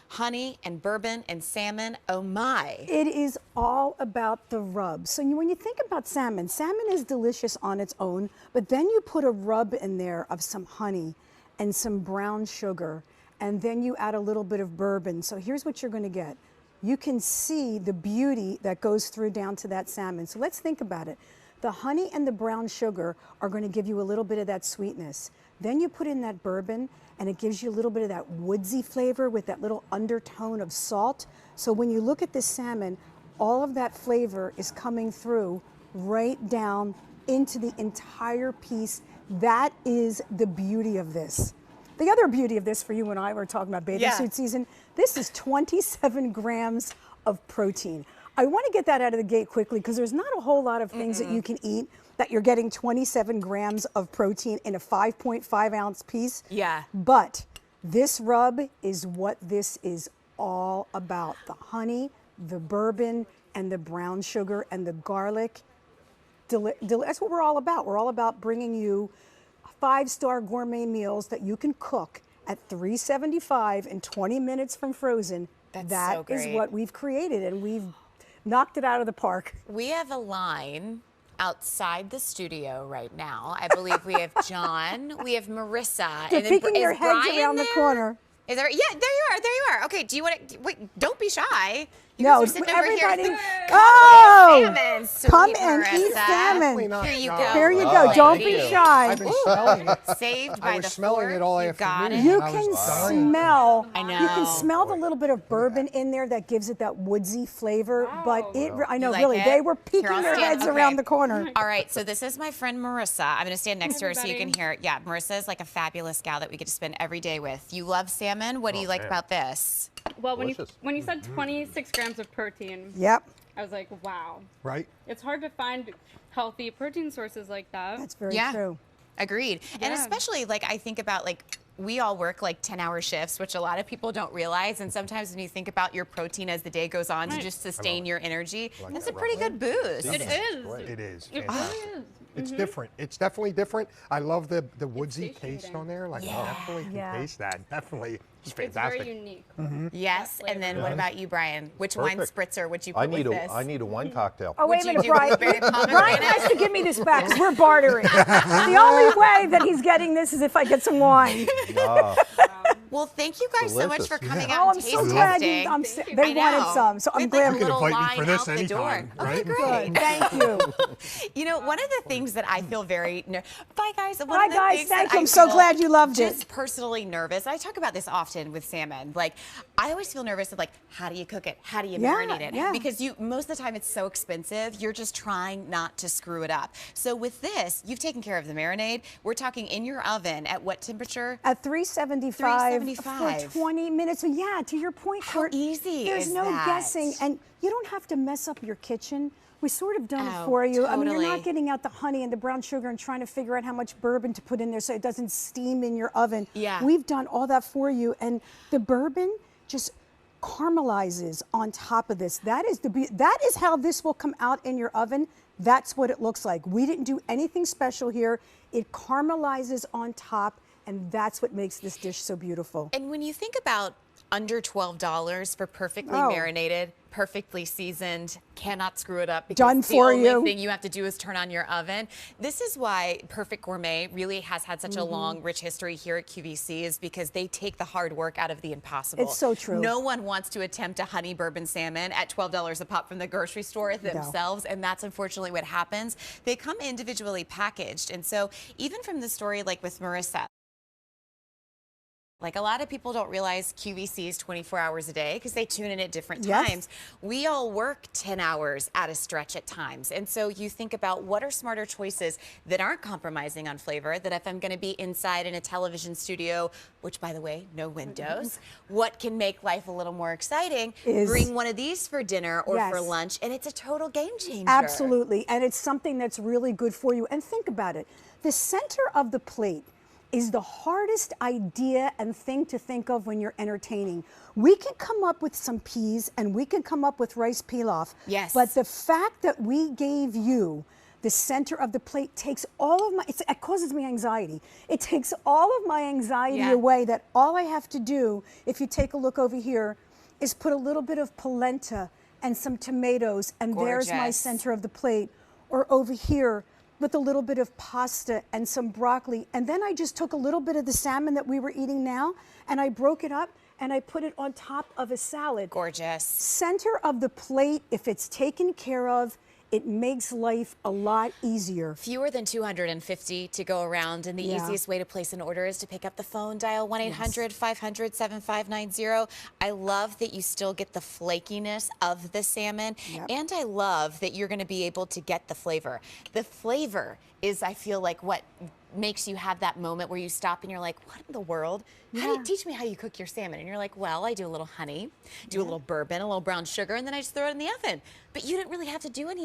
Honey and bourbon and salmon, oh my. It is all about the rub. So when you think about salmon, salmon is delicious on its own, but then you put a rub in there of some honey and some brown sugar, and then you add a little bit of bourbon. So here's what you're going to get. You can see the beauty that goes through down to that salmon. So let's think about it. The honey and the brown sugar are going to give you a little bit of that sweetness. Then you put in that bourbon, and it gives you a little bit of that woodsy flavor with that little undertone of salt. So when you look at this salmon, all of that flavor is coming through right down into the entire piece. That is the beauty of this. The other beauty of this, for you and I, we're talking about bathing suit season, this is 27 grams of protein. I want to get that out of the gate quickly because there's not a whole lot of things that you can eat that you're getting 27 grams of protein in a 5.5 ounce piece. Yeah. But this rub is what this is all about. The honey, the bourbon, and the brown sugar, and the garlic. That's what we're all about. We're all about bringing you 5-star gourmet meals that you can cook at $3.75 in 20 minutes from frozen. That's so great. That is what we've created, and we've knocked it out of the park. We have a line outside the studio right now. I believe we have John, we have Marissa. You're and peeking your heads Brian around the corner. Is there? Yeah, there you are. There you are. Okay. Do you want to wait? Don't be shy. You No, guys are sitting over everybody. here. Oh, Salmon, sweet come and eat Marissa. salmon. Here you go. Here you go. Don't be shy. I've been smelling it. Saved by I was the smelling fork. it all You got afternoon. it. You I was can dying. smell. I know. You can smell the little bit of bourbon in there that gives it that woodsy flavor. But I know, You like really, it? they were peeking Here, I'll their stand. heads Okay. around the corner. All right, so this is my friend Marissa. I'm going to stand next to her so you can hear it. Yeah, Marissa is like a fabulous gal that we get to spend every day with. You love salmon. What do you like about this? Well, Delicious. when you said 26 grams of protein, Yep, I was like, wow. Right? It's hard to find healthy protein sources like that. that's very Yeah. true. Agreed. And Yeah. especially like I think about like we all work like 10-hour shifts, which a lot of people don't realize. And sometimes when you think about your protein as the day goes on to Right. just sustain your energy, Like that's that a pretty good boost. It is. It is. It fantastic. really is. It's different. It's definitely different. I love the woodsy taste satiating. on there. Like, Yeah. I definitely can Yeah. taste that. Definitely. It's It's fantastic. very unique. Yes. And then what about you, Brian? Which wine Perfect. spritzer would you put I need with a this? I need a wine cocktail. Oh, wait a Would you minute, do Brian. blueberry Brian pomegranate? has to give me this back because we're bartering. The only way that he's getting this is if I get some wine. Ah, Well, thank you guys so much Delicious. for coming Oh, out I'm and so taste glad testing. they I wanted know. some, so I'm With, glad like, we a little invite me line for this out the anytime, door. right? Okay, great. Good. Thank you. You know, one of the things that I feel very bye guys. One Bye, of the guys. things Thank that you. I I'm so feel glad you loved it. Just personally nervous. I talk about this often with salmon. Like, I always feel nervous of like, how do you cook it? How do you Yeah, marinate it? yeah. Because most of the time it's so expensive. You're just trying not to screw it up. So with this, you've taken care of the marinade. We're talking in your oven at what temperature? At 375 375. for 20 minutes. So yeah, to your point, How Kurt, easy there's is no that? guessing, and you don't have to mess up your kitchen. We sort of done Oh, it for you. I mean, you're totally. not getting out the honey and the brown sugar and trying to figure out how much bourbon to put in there so it doesn't steam in your oven. Yeah. We've done all that for you, and the bourbon just caramelizes on top of this. That is how this will come out in your oven. That's what it looks like. We didn't do anything special here. It caramelizes on top, and that's what makes this dish so beautiful. And when you think about under $12 for perfectly Oh. marinated, perfectly seasoned, cannot screw it up because Done for the you. only thing you have to do is turn on your oven. This is why Perfect Gourmet really has had such a long, rich history here at QVC, is because they take the hard work out of the impossible. It's so true. No one wants to attempt a honey bourbon salmon at $12 a pop from the grocery store themselves, and that's unfortunately what happens. They come individually packaged, and so even from the story like with Marissa, like a lot of people don't realize QVC is 24 hours a day because they tune in at different Yes. times. We all work 10 hours at a stretch at times. And so you think about what are smarter choices that aren't compromising on flavor, that if I'm going to be inside in a television studio, which by the way, no windows, what can make life a little more exciting? Is- Bring one of these for dinner or for Yes. lunch, and it's a total game changer. Absolutely, and it's something that's really good for you. And think about it. The center of the plate is the hardest idea and thing to think of when you're entertaining. We can come up with some peas and we can come up with rice pilaf. Yes. But the fact that we gave you the center of the plate takes all of my, it causes me anxiety. It takes all of my anxiety away, that all I have to do, if you take a look over here, is put a little bit of polenta and some tomatoes, and there's my Gorgeous. center of the plate. Or over here with a little bit of pasta and some broccoli. And then I just took a little bit of the salmon that we were eating now, and I broke it up and I put it on top of a salad. Gorgeous. Center of the plate, if it's taken care of, it makes life a lot easier. Fewer than 250 to go around, and the easiest way to place an order is to pick up the phone, dial 1-800-500-7590. I love that you still get the flakiness of the salmon, and I love that you're going to be able to get the flavor. The flavor is, I feel like, what makes you have that moment where you stop and you're like, what in the world? How do you teach me how you cook your salmon? And you're like, well, I do a little honey, do a little bourbon, a little brown sugar, and then I just throw it in the oven. But you didn't really have to do any